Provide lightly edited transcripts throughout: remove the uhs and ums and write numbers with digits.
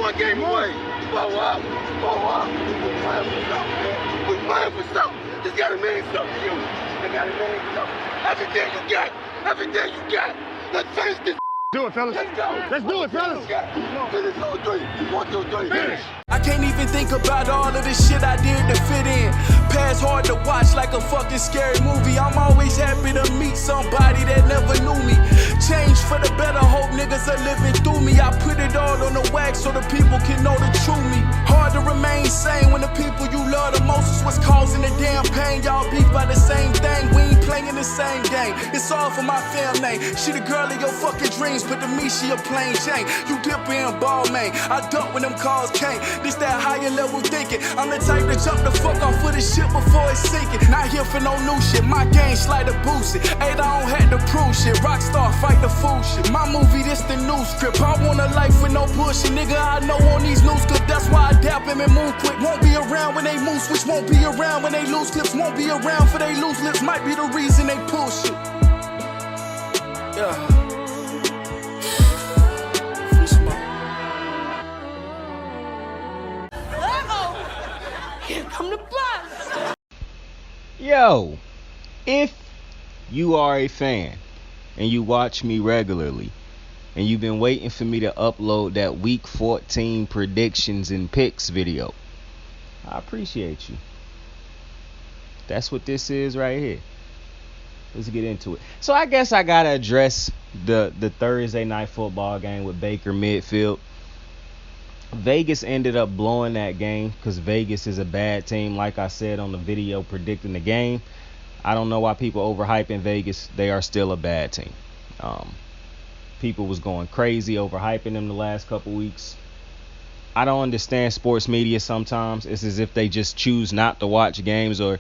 one game away. Blow up. We're playing for something, man. We're playing for something. It's gotta mean something to you. It gotta mean something. Everything you got. Everything you got. Let's finish this. Do it, fellas. Let's go. Let's do it, fellas. Finish 2, 3. 1, 2, 3. Finish. I can't even think about all of the shit I did to fit in. Past hard to watch like a fucking scary movie. I'm always happy to meet somebody that never knew me. Change for the better, hope niggas are living through me. I put it all on the wax so the people can know the true me. Hard to remain sane when the people you love the most is what's causing the damn pain. Y'all beef by the same thing, we ain't playing the same game. It's all for my family. She the girl of your fucking dreams, but to me she a plain Jane. You dipper and ball man, I dump when them calls came. This that higher level thinking. I'm the type to jump the fuck off for the shit before it's sinking. Not here for no new shit, my game slider boosted. Ain't I don't have to prove shit. Rockstar fight the fool shit. My movie, this the new script. I want a life with no bullshit, nigga. I know on these news clips. That's why I dap him and move quick. Won't be around when they move switch. Won't be around when they lose clips. Won't be around for they lose lips. Might be the reason they pull shit. Yeah. Here come the bus. Yo, if you are a fan and you watch me regularly and you've been waiting for me to upload that week 14 predictions and picks video, I appreciate you. That's what this is right here. Let's get into it. So I guess I gotta address the Thursday night football game with Baker Mayfield. Vegas ended up blowing that game because Vegas is a bad team. Like I said on the video predicting the game, I don't know why people overhyping Vegas. They are still a bad team. People was going crazy overhyping them the last couple weeks. I don't understand sports media sometimes. It's as if they just choose not to watch games, or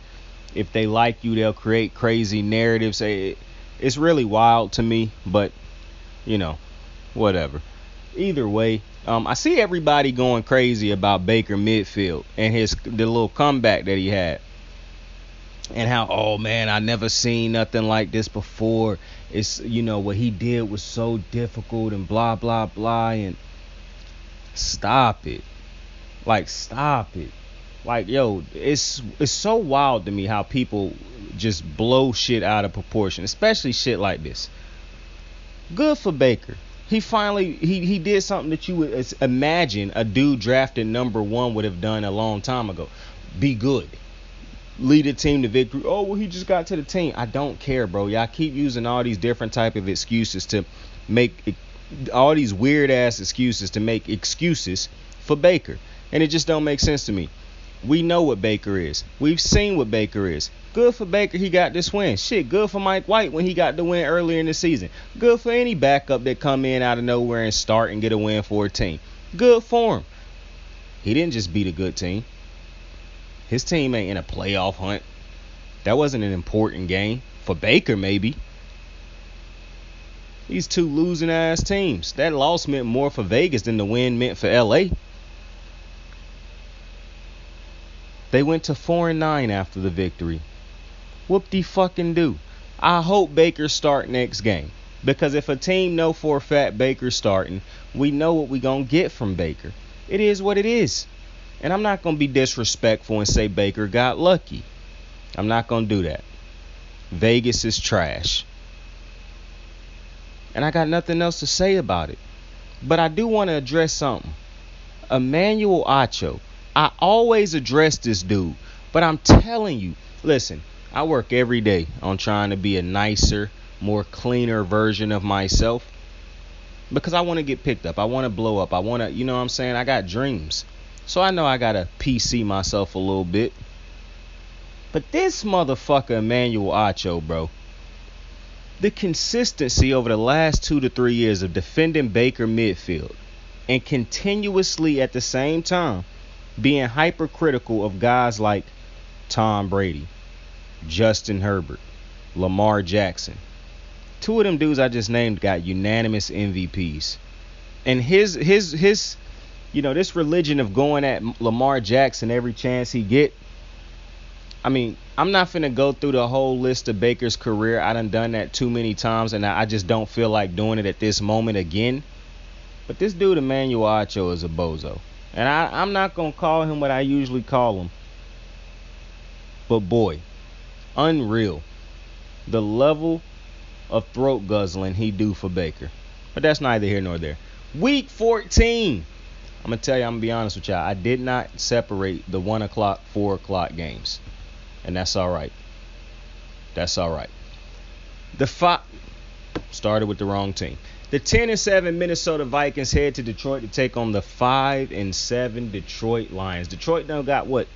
if they like you, they'll create crazy narratives. It's really wild to me, but, you know, whatever. Either way, I see everybody going crazy about Baker Mayfield and the little comeback that he had. And how, oh man, I never seen nothing like this before. It's, you know, what he did was so difficult and blah, blah, blah. And stop it. Like, stop it. Like, yo, it's so wild to me how people just blow shit out of proportion, especially shit like this. Good for Baker. He finally, he did something that you would imagine a dude drafted number 1 would have done a long time ago. Be good. Lead a team to victory. Oh, well, he just got to the team. I don't care, bro. Y'all keep using all these different type of excuses to make all these weird ass excuses to make excuses for Baker. And it just don't make sense to me. We know what Baker is. We've seen what Baker is. Good for Baker, he got this win. Shit, good for Mike White when he got the win earlier in the season. Good for any backup that come in out of nowhere and start and get a win for a team. Good for him. He didn't just beat a good team. His team ain't in a playoff hunt. That wasn't an important game. For Baker, maybe. These two losing ass teams. That loss meant more for Vegas than the win meant for LA. They went to 4-9 after the victory. Whoop-de-fucking-do. I hope Baker start next game. Because if a team know for a fact Baker's starting, we know what we gonna get from Baker. It is what it is. And I'm not gonna be disrespectful and say Baker got lucky. I'm not gonna do that. Vegas is trash. And I got nothing else to say about it. But I do want to address something. Emmanuel Acho. I always address this dude. But I'm telling you, listen, I work every day on trying to be a nicer, more cleaner version of myself. Because I want to get picked up. I want to blow up. I want to, you know what I'm saying? I got dreams. So I know I got to PC myself a little bit. But this motherfucker Emmanuel Acho, bro. The consistency over the last 2 to 3 years of defending Baker Mayfield and continuously at the same time being hypercritical of guys like Tom Brady, Justin Herbert, Lamar Jackson. 2 of them dudes I just named got unanimous MVPs. And his you know, this religion of going at Lamar Jackson every chance he get. I mean, I'm not finna go through the whole list of Baker's career. I done that too many times, and I just don't feel like doing it at this moment again. But this dude, Emmanuel Acho, is a bozo. And I'm not going to call him what I usually call him. But boy, unreal. The level of throat guzzling he do for Baker. But that's neither here nor there. Week 14. I'm going to tell you, I'm going to be honest with y'all. I did not separate the 1 o'clock, 4 o'clock games. And that's all right. That's all right. Started with the wrong team. The 10-7 Minnesota Vikings head to Detroit to take on the 5-7 Detroit Lions. Detroit done got what?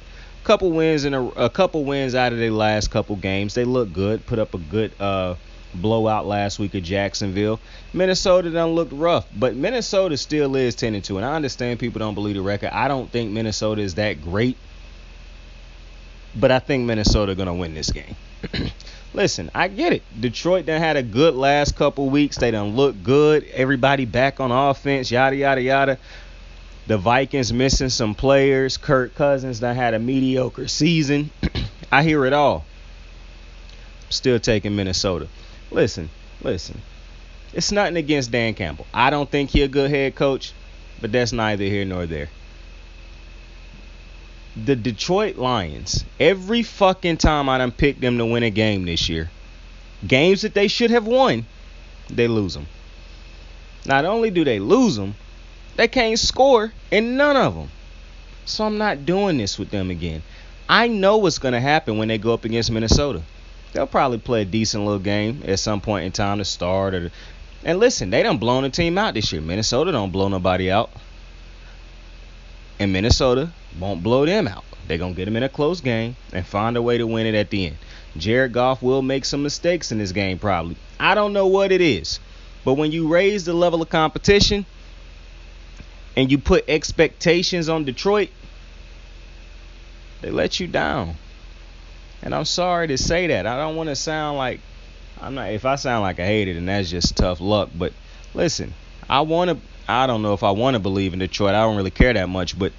A couple wins out of their last couple games. They look good. Put up a good blowout last week at Jacksonville. Minnesota done looked rough, but Minnesota still is 10-2. And I understand people don't believe the record. I don't think Minnesota is that great, but I think Minnesota gonna win this game. Listen, I get it. Detroit done had a good last couple weeks. They done look good. Everybody back on offense, yada, yada, yada. The Vikings missing some players. Kirk Cousins done had a mediocre season. I hear it all. Still taking Minnesota. Listen. It's nothing against Dan Campbell. I don't think he a good head coach, but that's neither here nor there. The Detroit Lions, every fucking time I done picked them to win a game this year, games that they should have won, they lose them. Not only do they lose them, they can't score in none of them. So I'm not doing this with them again. I know what's going to happen when they go up against Minnesota. They'll probably play a decent little game at some point in time to start. And listen, they done blown a team out this year. Minnesota don't blow nobody out. And Minnesota won't blow them out. They're going to get them in a close game and find a way to win it at the end. Jared Goff will make some mistakes in this game probably. I don't know what it is. But when you raise the level of competition and you put expectations on Detroit, they let you down. And I'm sorry to say that. I don't want to sound like if I sound like I hate it, then that's just tough luck. But listen, I don't know if I want to believe in Detroit. I don't really care that much, but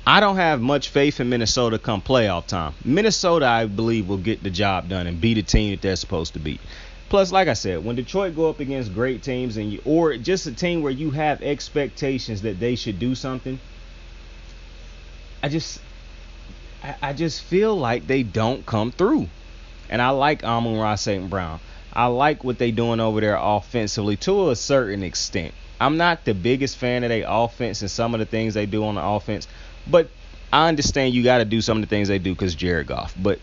I don't have much faith in Minnesota come playoff time. Minnesota, I believe, will get the job done and beat a team that they're supposed to beat. Plus, like I said, when Detroit go up against great teams or just a team where you have expectations that they should do something, I just feel like they don't come through. And I like Amon-Ra St. Brown. I like what they doing over there offensively to a certain extent. I'm not the biggest fan of their offense and some of the things they do on the offense, but I understand you got to do some of the things they do because Jared Goff. But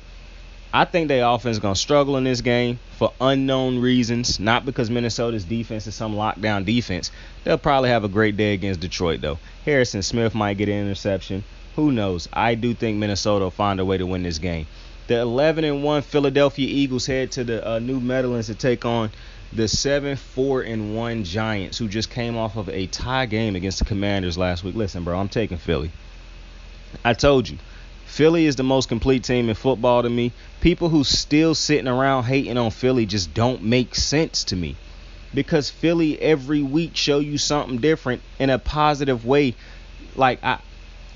I think their offense is going to struggle in this game for unknown reasons, not because Minnesota's defense is some lockdown defense. They'll probably have a great day against Detroit, though. Harrison Smith might get an interception. Who knows? I do think Minnesota will find a way to win this game. The 11-1 Philadelphia Eagles head to the New Meadowlands to take on the 7-4-1 Giants, who just came off of a tie game against the Commanders last week. Listen, bro, I'm taking Philly. I told you, Philly is the most complete team in football to me. People who still sitting around hating on Philly just don't make sense to me, because Philly every week show you something different in a positive way. Like, I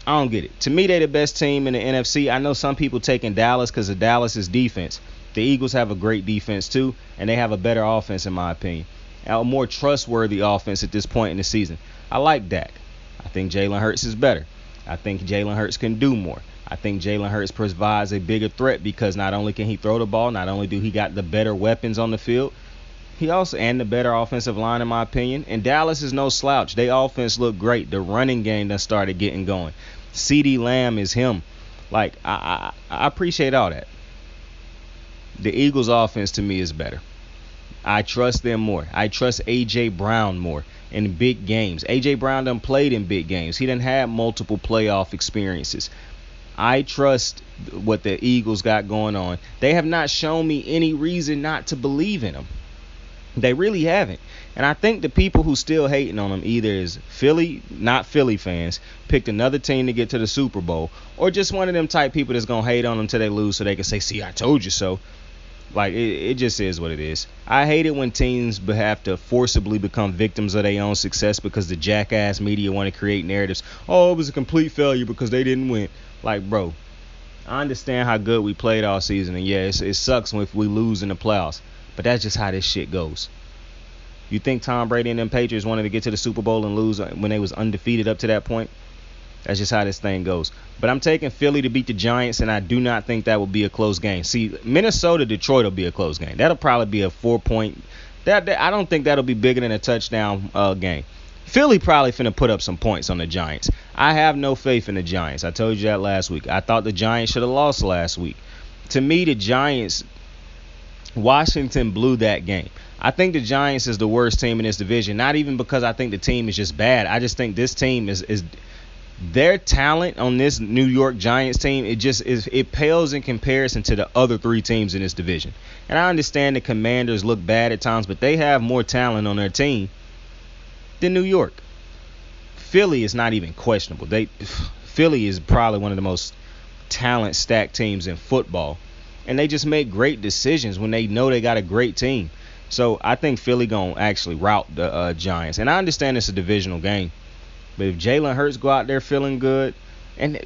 don't get it. To me, they're the best team in the NFC. I know some people taking Dallas because of Dallas's defense. The Eagles have a great defense too, and they have a better offense in my opinion. A more trustworthy offense at this point in the season. I like Dak. I think Jalen Hurts is better. I think Jalen Hurts can do more. I think Jalen Hurts provides a bigger threat because not only can he throw the ball, not only do he got the better weapons on the field, he also and the better offensive line in my opinion. And Dallas is no slouch. Their offense looked great. The running game done started getting going. CeeDee Lamb is him. Like, I appreciate all that. The Eagles offense to me is better. I trust them more. I trust A.J. Brown more in big games. A.J. Brown done played in big games. He done had multiple playoff experiences. I trust what the Eagles got going on. They have not shown me any reason not to believe in them. They really haven't. And I think the people who still hating on them either is Philly, not Philly fans, picked another team to get to the Super Bowl, or just one of them type people that's going to hate on them till they lose so they can say, see, I told you so. Like, it just is what it is. I hate it when teams have to forcibly become victims of their own success because the jackass media want to create narratives. Oh, it was a complete failure because they didn't win. Like, bro, I understand how good we played all season, and yeah, it sucks if we lose in the playoffs. But that's just how this shit goes. You think Tom Brady and them Patriots wanted to get to the Super Bowl and lose when they was undefeated up to that point? That's just how this thing goes. But I'm taking Philly to beat the Giants, and I do not think that will be a close game. See, Minnesota-Detroit will be a close game. That'll probably be a 4-point. I don't think that'll be bigger than a touchdown game. Philly probably finna put up some points on the Giants. I have no faith in the Giants. I told you that last week. I thought the Giants should have lost last week. To me, the Giants, Washington blew that game. I think the Giants is the worst team in this division. Not even because I think the team is just bad. I just think this team is their talent on this New York Giants team. It pales in comparison to the other three teams in this division. And I understand the Commanders look bad at times, but they have more talent on their team than New York. Philly is not even questionable. Philly is probably one of the most talent-stacked teams in football. And they just make great decisions when they know they got a great team. So I think Philly going to actually rout the Giants. And I understand it's a divisional game. But if Jalen Hurts go out there feeling good, and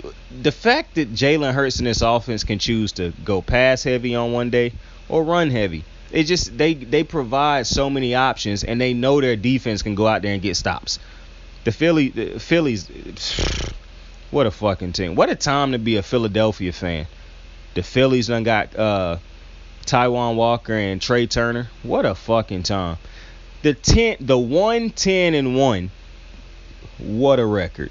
the fact that Jalen Hurts in this offense can choose to go pass heavy on one day or run heavy, it just they provide so many options, and they know their defense can go out there and get stops. The Phillies, what a fucking team. What a time to be a Philadelphia fan. The Phillies done got Taijuan Walker and Trey Turner. What a fucking time. The 1-10-1. What a record.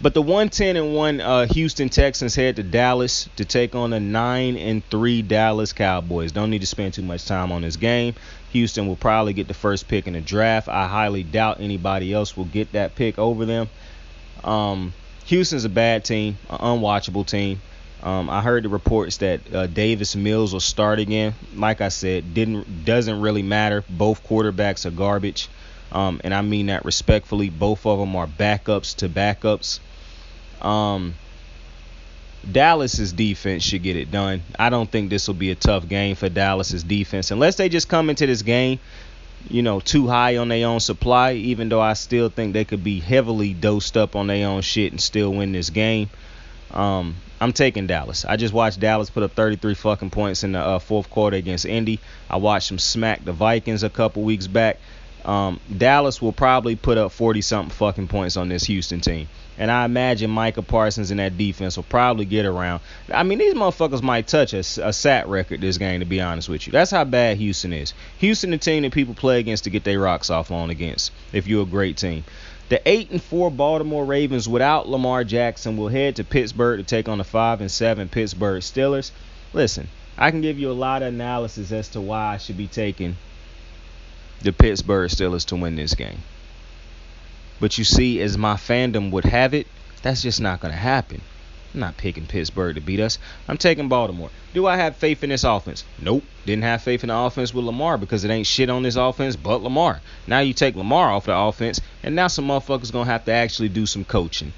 But the 1-10-1 Houston Texans head to Dallas to take on the 9-3 Dallas Cowboys. Don't need to spend too much time on this game. Houston will probably get the first pick in the draft. I highly doubt anybody else will get that pick over them. Houston's a bad team, an unwatchable team. I heard the reports that Davis Mills will start again. Like I said, doesn't really matter. Both quarterbacks are garbage. And I mean that respectfully. Both of them are backups to backups. Dallas's defense should get it done. I don't think this will be a tough game for Dallas's defense. Unless they just come into this game, too high on their own supply, even though I still think they could be heavily dosed up on their own shit and still win this game. I'm taking Dallas. I just watched Dallas put up 33 fucking points in the fourth quarter against Indy. I watched them smack the Vikings a couple weeks back. Dallas will probably put up 40-something fucking points on this Houston team. And I imagine Micah Parsons and that defense will probably get around. I mean, these motherfuckers might touch a sat record this game, to be honest with you. That's how bad Houston is. Houston, the team that people play against to get their rocks off on against, if you're a great team. The 8-4 Baltimore Ravens without Lamar Jackson will head to Pittsburgh to take on the 5-7 Pittsburgh Steelers. Listen, I can give you a lot of analysis as to why I should be taking the Pittsburgh Steelers to win this game. But you see, as my fandom would have it, that's just not going to happen. I'm not picking Pittsburgh to beat us. I'm taking Baltimore. Do I have faith in this offense? Nope. Didn't have faith in the offense with Lamar because it ain't shit on this offense but Lamar. Now you take Lamar off the offense, and now some motherfuckers going to have to actually do some coaching.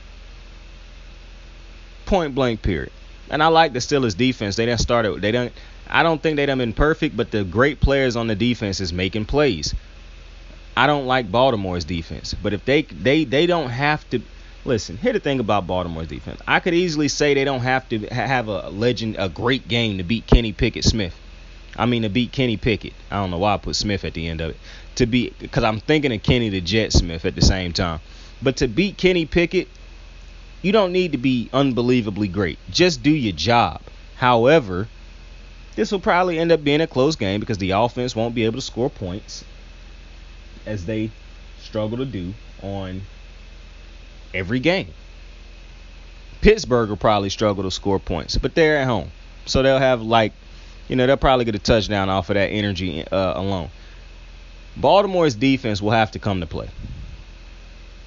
Point blank period. And I like the Steelers defense. I don't think they done been perfect, but the great players on the defense is making plays. I don't like Baltimore's defense, but if they don't have to listen. Here's the thing about Baltimore's defense. I could easily say they don't have to have a great game to beat Kenny Pickett. I don't know why I put Smith at the end of it. Because I'm thinking of Kenny the Jet Smith at the same time. But to beat Kenny Pickett, you don't need to be unbelievably great. Just do your job. However, this will probably end up being a close game because the offense won't be able to score points as they struggle to do on every game. Pittsburgh will probably struggle to score points, but they're at home. So they'll have they'll probably get a touchdown off of that energy alone. Baltimore's defense will have to come to play.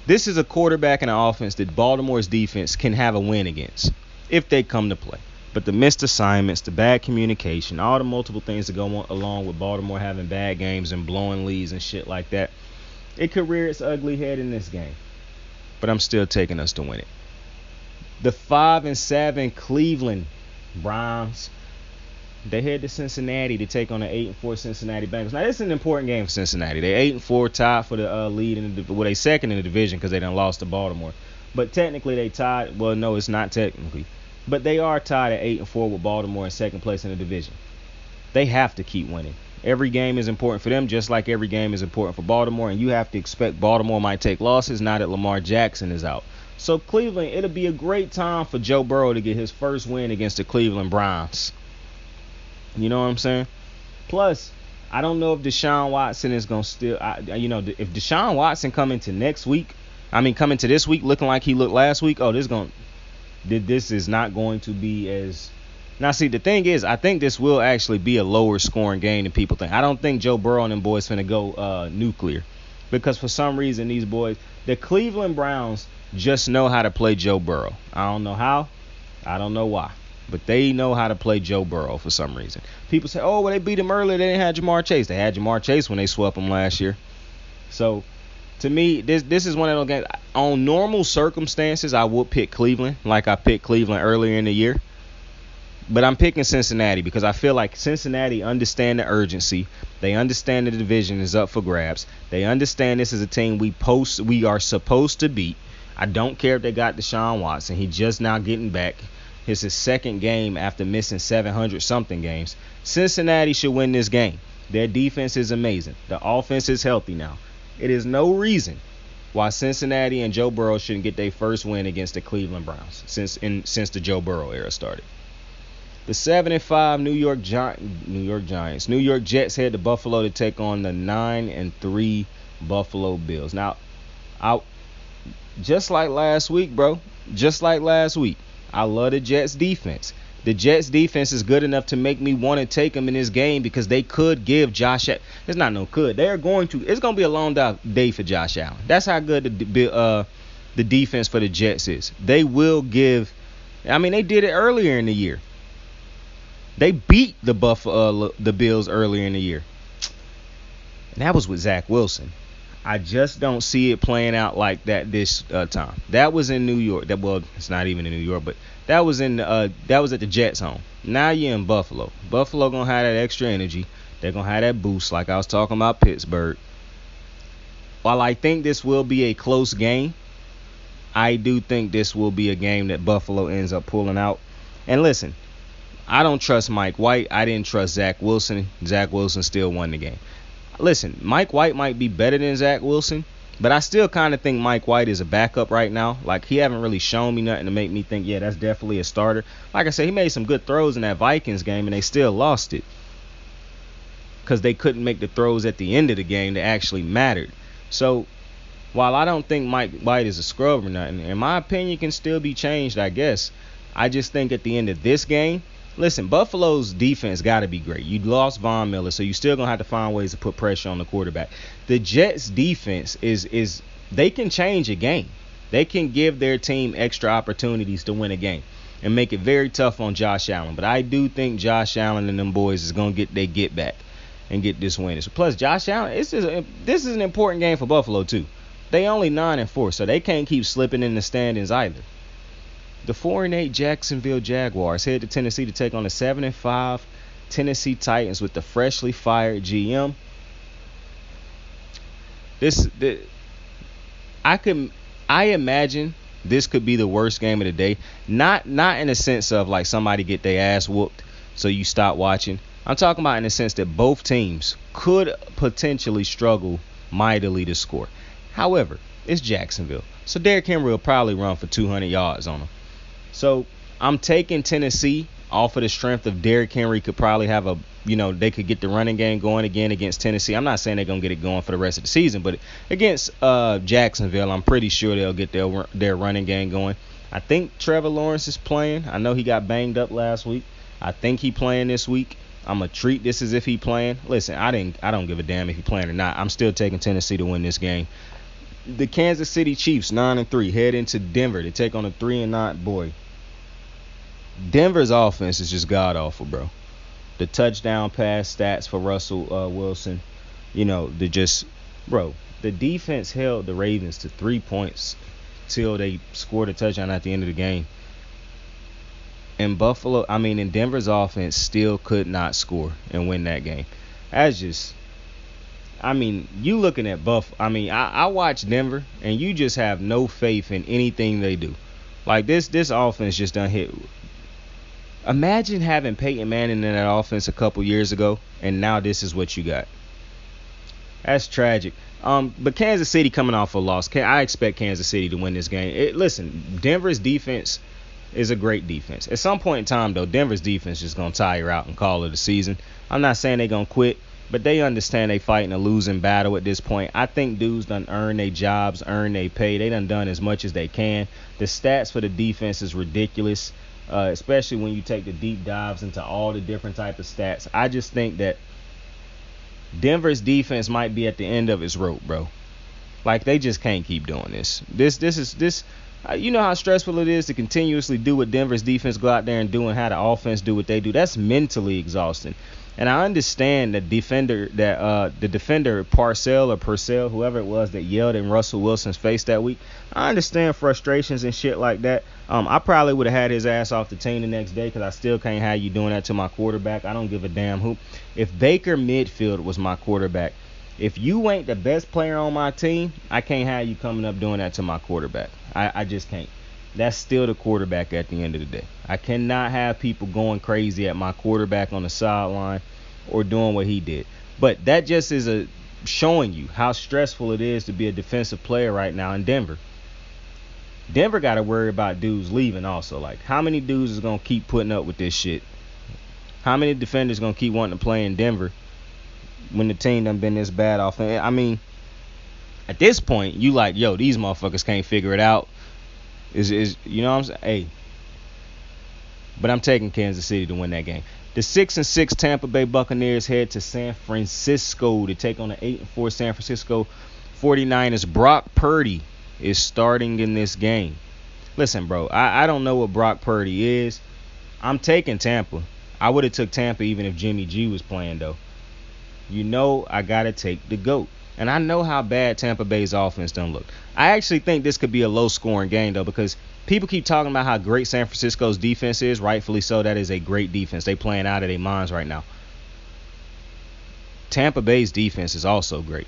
This is a quarterback and an offense that Baltimore's defense can have a win against if they come to play. But the missed assignments, the bad communication, all the multiple things that go along with Baltimore having bad games and blowing leads and shit like that, it could rear its ugly head in this game. But I'm still taking us to win it. The 5-7 Cleveland Browns, they head to Cincinnati to take on the 8-4 Cincinnati Bengals. Now, this is an important game for Cincinnati. They're 8-4, tied for the lead they second in the division because they done lost to Baltimore. But technically they tied. Well, no, it's not technically. But they are tied at 8-4 with Baltimore in second place in the division. They have to keep winning. Every game is important for them, just like every game is important for Baltimore, and you have to expect Baltimore might take losses now that Lamar Jackson is out. So Cleveland, it'll be a great time for Joe Burrow to get his first win against the Cleveland Browns. You know what I'm saying? Plus, I don't know if Deshaun Watson is going to still, if Deshaun Watson come into this week looking like he looked last week, this is not going to be as. Now, see, the thing is, I think this will actually be a lower scoring game than people think. I don't think Joe Burrow and them boys finna go nuclear, because for some reason these boys, the Cleveland Browns, just know how to play Joe Burrow. I don't know how, I don't know why, but they know how to play Joe Burrow for some reason. People say, oh, well, they beat him earlier, they didn't have Jamar Chase. They had Jamar Chase when they swept him last year. So, to me, this is one of those games. On normal circumstances, I would pick Cleveland, like I picked Cleveland earlier in the year. But I'm picking Cincinnati because I feel like Cincinnati understand the urgency. They understand the division is up for grabs. They understand this is a team we are supposed to beat. I don't care if they got Deshaun Watson. He just now getting back. It's his second game after missing 700-something games. Cincinnati should win this game. Their defense is amazing. The offense is healthy now. It is no reason why Cincinnati and Joe Burrow shouldn't get their first win against the Cleveland Browns since the Joe Burrow era started. The 7-5 New York Giants. New York Jets head to Buffalo to take on the 9-3 Buffalo Bills. Now, just like last week, bro. Just like last week. I love the Jets defense. The Jets defense is good enough to make me want to take them in this game because they could give Josh Allen. It's not no could. They're going to. It's going to be a long day for Josh Allen. That's how good the defense for the Jets is. They will give. I mean, they did it earlier in the year. They beat the Bills earlier in the year. And that was with Zach Wilson. I just don't see it playing out like that this time. That was in New York. It's not even in New York, but that was at the Jets' home. Now you're in Buffalo. Buffalo gonna have that extra energy. They're gonna have that boost, like I was talking about Pittsburgh. While I think this will be a close game, I do think this will be a game that Buffalo ends up pulling out. And listen, I don't trust Mike White. I didn't trust Zach Wilson. Zach Wilson still won the game. Listen, Mike White might be better than Zach Wilson, but I still kind of think Mike White is a backup right now. Like, he haven't really shown me nothing to make me think, yeah, that's definitely a starter. Like I said, he made some good throws in that Vikings game, and they still lost it because they couldn't make the throws at the end of the game that actually mattered. So, while I don't think Mike White is a scrub or nothing, and my opinion can still be changed, I guess, I just think at the end of this game, listen, Buffalo's defense got to be great. You lost Von Miller, so you're still going to have to find ways to put pressure on the quarterback. The Jets' defense is they can change a game. They can give their team extra opportunities to win a game and make it very tough on Josh Allen. But I do think Josh Allen and them boys is going to get back and get this win. Plus, Josh Allen, this is an important game for Buffalo, too. They only 9-4, so they can't keep slipping in the standings either. The 4-8 Jacksonville Jaguars head to Tennessee to take on the 7-5 Tennessee Titans with the freshly fired GM. I imagine this could be the worst game of the day. Not in the sense of like somebody get their ass whooped so you stop watching. I'm talking about in the sense that both teams could potentially struggle mightily to score. However, it's Jacksonville, so Derrick Henry will probably run for 200 yards on them. So I'm taking Tennessee off of the strength of Derrick Henry could probably have they could get the running game going again against Tennessee. I'm not saying they're going to get it going for the rest of the season, but against Jacksonville, I'm pretty sure they'll get their running game going. I think Trevor Lawrence is playing. I know he got banged up last week. I think he playing this week. I'm going to treat this as if he playing. Listen, I don't give a damn if he playing or not. I'm still taking Tennessee to win this game. The Kansas City Chiefs, 9-3, head into Denver to take on a 3-9 boy. Denver's offense is just god-awful, bro. The touchdown pass stats for Russell Wilson, the defense held the Ravens to 3 points till they scored a touchdown at the end of the game. And Denver's offense still could not score and win that game. You looking at I watch Denver, and you just have no faith in anything they do. Like, this offense just done hit. Imagine having Peyton Manning in that offense a couple years ago, and now this is what you got. That's tragic. But Kansas City coming off a loss. I expect Kansas City to win this game. Listen, Denver's defense is a great defense. At some point in time, though, Denver's defense is going to tire out and call it a season. I'm not saying they're going to quit, but they understand they fighting a losing battle at this point. I think dudes done earned their jobs, earned their pay. They done as much as they can. The stats for the defense is ridiculous, especially when you take the deep dives into all the different type of stats. I just think that Denver's defense might be at the end of its rope, bro. Like, they just can't keep doing this. This. You know how stressful it is to continuously do what Denver's defense go out there and do, and how the offense do what they do. That's mentally exhausting. And I understand the defender Purcell, whoever it was that yelled in Russell Wilson's face that week. I understand frustrations and shit like that. I probably would have had his ass off the team the next day, because I still can't have you doing that to my quarterback. I don't give a damn who. If Baker Mayfield was my quarterback, if you ain't the best player on my team, I can't have you coming up doing that to my quarterback. I just can't. That's still the quarterback at the end of the day. I cannot have people going crazy at my quarterback on the sideline or doing what he did. But that just is showing you how stressful it is to be a defensive player right now in Denver. Denver got to worry about dudes leaving also. Like, how many dudes is going to keep putting up with this shit? How many defenders going to keep wanting to play in Denver when the team done been this bad off? I mean, at this point, you like, yo, these motherfuckers can't figure it out. Is you know what I'm saying? Hey. But I'm taking Kansas City to win that game. The 6-6 Tampa Bay Buccaneers head to San Francisco to take on the 8-4 San Francisco 49ers. Brock Purdy is starting in this game. Listen, bro, I don't know what Brock Purdy is. I'm taking Tampa. I would have took Tampa even if Jimmy G was playing, though. You know I got to take the GOAT. And I know how bad Tampa Bay's offense done look. I actually think this could be a low-scoring game, though, because people keep talking about how great San Francisco's defense is. Rightfully so. That is a great defense. They playing out of their minds right now. Tampa Bay's defense is also great.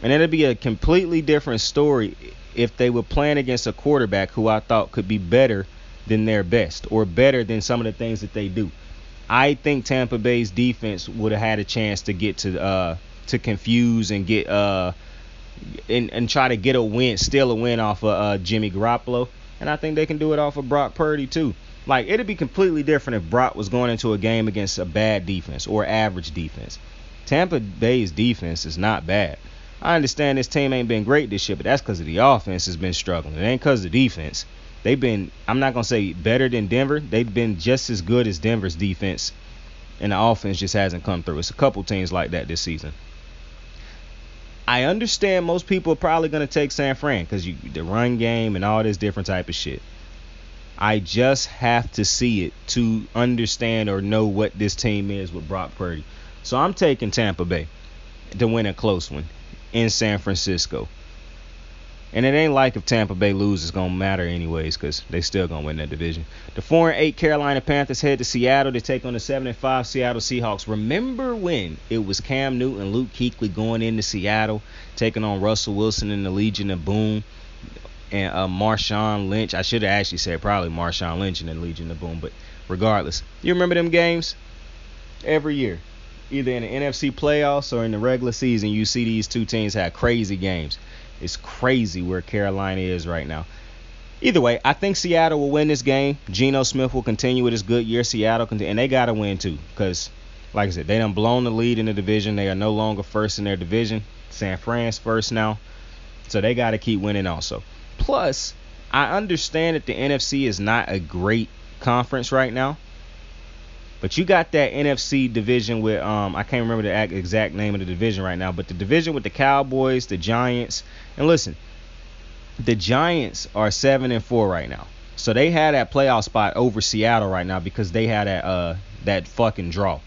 And it'll be a completely different story if they were playing against a quarterback who I thought could be better than their best, or better than some of the things that they do. I think Tampa Bay's defense would have had a chance to get to confuse and get and try to get a win, steal a win off of Jimmy Garoppolo. And I think they can do it off of Brock Purdy too. Like, it'd be completely different if Brock was going into a game against a bad defense or average defense. Tampa Bay's defense is not bad. I understand this team ain't been great this year, but that's because of the offense has been struggling. It ain't because of the defense. They've been, I'm not going to say better than Denver. They've been just as good as Denver's defense, and the offense just hasn't come through. It's a couple teams like that this season. I understand most people are probably going to take San Fran because the run game and all this different type of shit. I just have to see it to understand or know what this team is with Brock Purdy. So I'm taking Tampa Bay to win a close one in San Francisco. And it ain't like if Tampa Bay loses, it's going to matter anyways, because they still going to win that division. The 4-8 Carolina Panthers head to Seattle to take on the 7-5 Seattle Seahawks. Remember when it was Cam Newton and Luke Kuechly going into Seattle, taking on Russell Wilson and the Legion of Boom and Marshawn Lynch? I should have actually said probably Marshawn Lynch and the Legion of Boom, but regardless. You remember them games? Every year, either in the NFC playoffs or in the regular season, you see these two teams have crazy games. It's crazy where Carolina is right now. Either way, I think Seattle will win this game. Geno Smith will continue with his good year. Seattle and they got to win too, because, like I said, they done blown the lead in the division. They are no longer first in their division. San Fran's first now, so they got to keep winning also. Plus, I understand that the NFC is not a great conference right now, but you got that NFC division with I can't remember the exact name of the division right now, but the division with the Cowboys, the Giants, and listen, the Giants are 7-4 right now, so they had that playoff spot over Seattle right now because they had that fucking draw.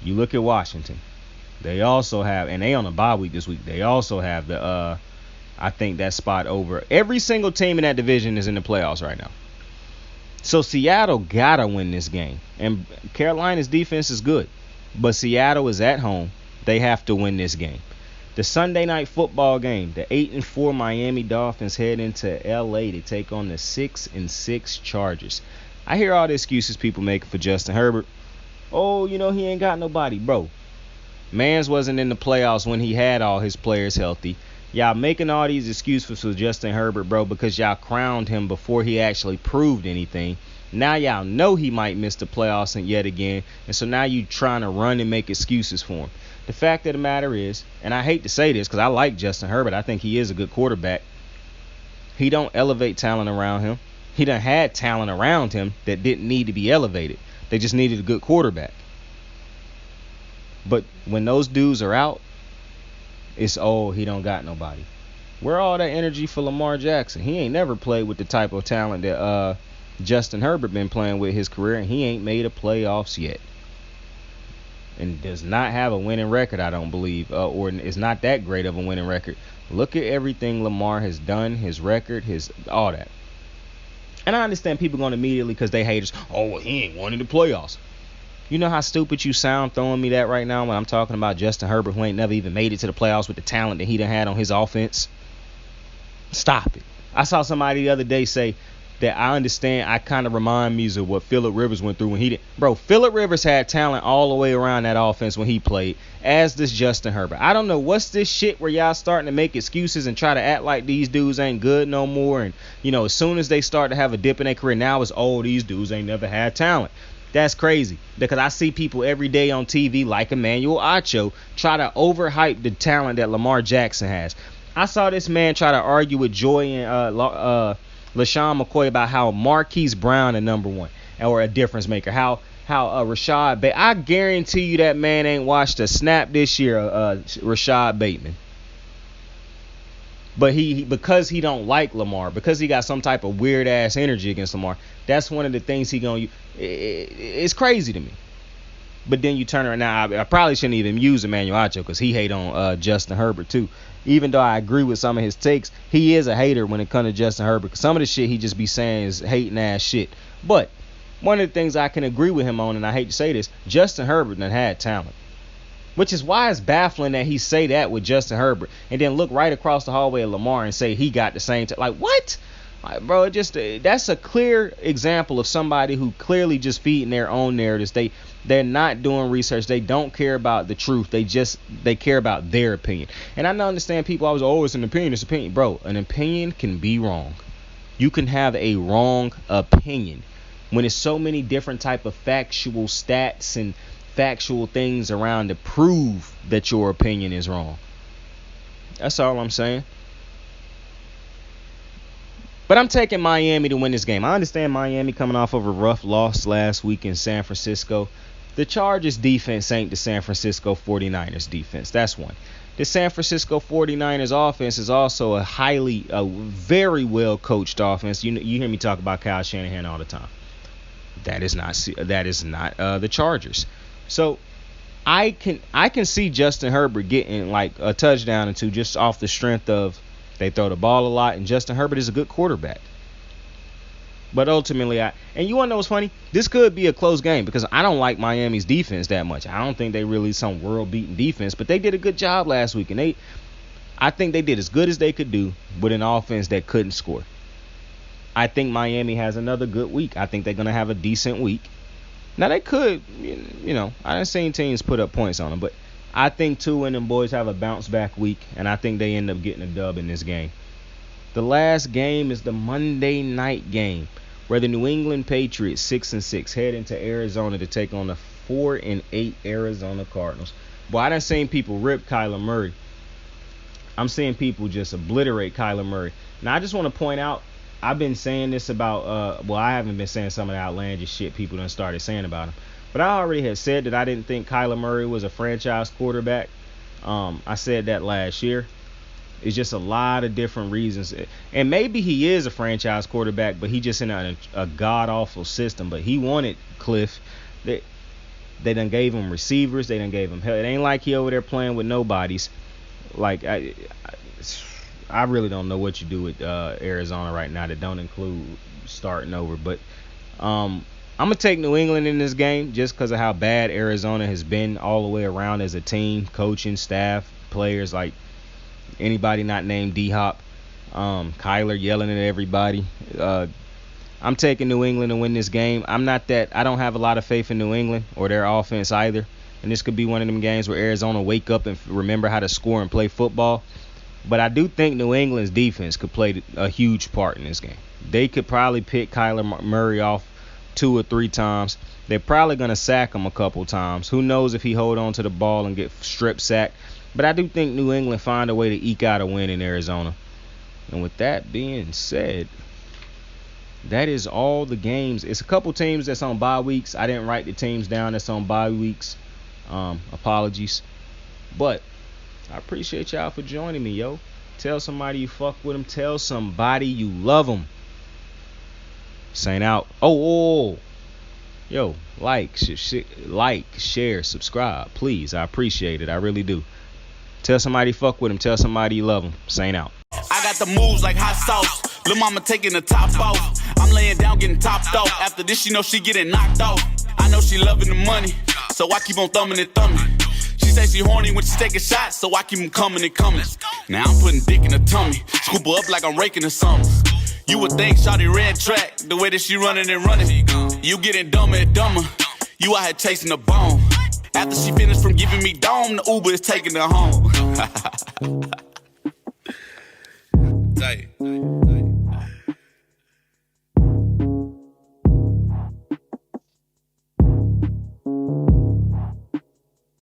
You look at Washington, they also have, and they on a bye week this week. They also have the I think that spot over. Every single team in that division is in the playoffs right now. So Seattle gotta win this game. And Carolina's defense is good, but Seattle is at home. They have to win this game. The Sunday night football game, the 8-4 Miami Dolphins head into LA to take on the 6-6 Chargers. I hear all the excuses people make for Justin Herbert. Oh, he ain't got nobody. Bro, Mans wasn't in the playoffs when he had all his players healthy. Y'all making all these excuses for Justin Herbert, bro, because y'all crowned him before he actually proved anything. Now y'all know he might miss the playoffs and yet again, and so now you trying to run and make excuses for him. The fact of the matter is, and I hate to say this because I like Justin Herbert, I think he is a good quarterback. He don't elevate talent around him. He done had talent around him that didn't need to be elevated. They just needed a good quarterback. But when those dudes are out, it's, he don't got nobody. Where all that energy for Lamar Jackson? He ain't never played with the type of talent that Justin Herbert been playing with his career, and he ain't made a playoffs yet. And does not have a winning record, I don't believe, or is not that great of a winning record. Look at everything Lamar has done, his record, his all that. And I understand people going immediately because they haters. Oh, well, he ain't won in the playoffs. You know how stupid you sound throwing me that right now when I'm talking about Justin Herbert, who ain't never even made it to the playoffs with the talent that he done had on his offense? Stop it. I saw somebody the other day say that I understand. I kind of remind me of what Phillip Rivers went through when he did. Bro, Phillip Rivers had talent all the way around that offense when he played, as does Justin Herbert. I don't know what's this shit where y'all starting to make excuses and try to act like these dudes ain't good no more. And, as soon as they start to have a dip in their career, now it's, these dudes ain't never had talent. That's crazy because I see people every day on TV like Emmanuel Acho try to overhype the talent that Lamar Jackson has. I saw this man try to argue with Joy and LaShawn McCoy about how Marquise Brown a number one or a difference maker. How Rashad Bateman. I guarantee you that man ain't watched a snap this year. Rashad Bateman. But he because he don't like Lamar, because he got some type of weird ass energy against Lamar, that's one of the things he gonna use. It's crazy to me. But then you turn around. Now I probably shouldn't even use Emmanuel Acho because he hate on Justin Herbert too. Even though I agree with some of his takes, he is a hater when it comes to Justin Herbert. Cause some of the shit he just be saying is hating ass shit. But one of the things I can agree with him on, and I hate to say this, Justin Herbert done had talent. Which is why it's baffling that he say that with Justin Herbert and then look right across the hallway at Lamar and say he got the same like what? Like, bro, that's a clear example of somebody who clearly just feeding their own narratives. They're not doing research. They don't care about the truth. They care about their opinion. And I understand people always, it's an opinion, it's opinion. Bro, an opinion can be wrong. You can have a wrong opinion when it's so many different type of factual stats and factual things around to prove that your opinion is wrong. That's all I'm saying. But I'm taking Miami to win this game. I understand Miami coming off of a rough loss last week in San Francisco. The Chargers defense ain't the San Francisco 49ers defense. That's one. The San Francisco 49ers offense is also a very well coached offense. You hear me talk about Kyle Shanahan all the time. That is not the Chargers. So I can see Justin Herbert getting like a touchdown or two just off the strength of they throw the ball a lot, and Justin Herbert is a good quarterback. But ultimately, and you want to know what's funny? This could be a close game because I don't like Miami's defense that much. I don't think they really some world-beating defense, but they did a good job last week, and I think they did as good as they could do with an offense that couldn't score. I think Miami has another good week. I think they're going to have a decent week. Now, they could, I done seen teams put up points on them, but I think Tua and them boys have a bounce-back week, and I think they end up getting a dub in this game. The last game is the Monday night game, where the New England Patriots, 6-6, head into Arizona to take on the 4-8 Arizona Cardinals. Boy, I done seen people rip Kyler Murray. I'm seeing people just obliterate Kyler Murray. Now, I just want to point out, I've been saying this about, I haven't been saying some of the outlandish shit people done started saying about him. But I already had said that I didn't think Kyler Murray was a franchise quarterback. I said that last year. It's just a lot of different reasons. And maybe he is a franchise quarterback, but he just in a god-awful system. But he wanted Cliff. They done gave him receivers. They done gave him help. It ain't like he over there playing with nobodies. Like, I really don't know what you do with Arizona right now that don't include starting over. But I'm going to take New England in this game just because of how bad Arizona has been all the way around as a team, coaching, staff, players, like anybody not named D-Hop. Kyler yelling at everybody. I'm taking New England to win this game. I don't have a lot of faith in New England or their offense either. And this could be one of them games where Arizona wake up and remember how to score and play football. But I do think New England's defense could play a huge part in this game. They could probably pick Kyler Murray off 2 or 3 times. They're probably going to sack him a couple times. Who knows if he hold on to the ball and get strip sacked. But I do think New England find a way to eke out a win in Arizona. And with that being said, that is all the games. It's a couple teams that's on bye weeks. I didn't write the teams down that's on bye weeks. Apologies. But I appreciate y'all for joining me, yo. Tell somebody you fuck with them. Tell somebody you love them. Saint out. Yo, like, share, subscribe, please. I appreciate it. I really do. Tell somebody you fuck with them. Tell somebody you love them. Saint out. I got the moves like hot sauce. Lil' mama taking the top off. I'm laying down getting topped off. After this, she know she getting knocked off. I know she loving the money, so I keep on thumbing and thumbing. She say she horny when she taking shots, so I keep them coming and coming. Now I'm putting dick in her tummy, scoop her up like I'm raking her something. You would think shawty red track, the way that she running and running. You getting dumber and dumber, you out here chasing the bone. After she finished from giving me dome, the Uber is taking her home. Tight.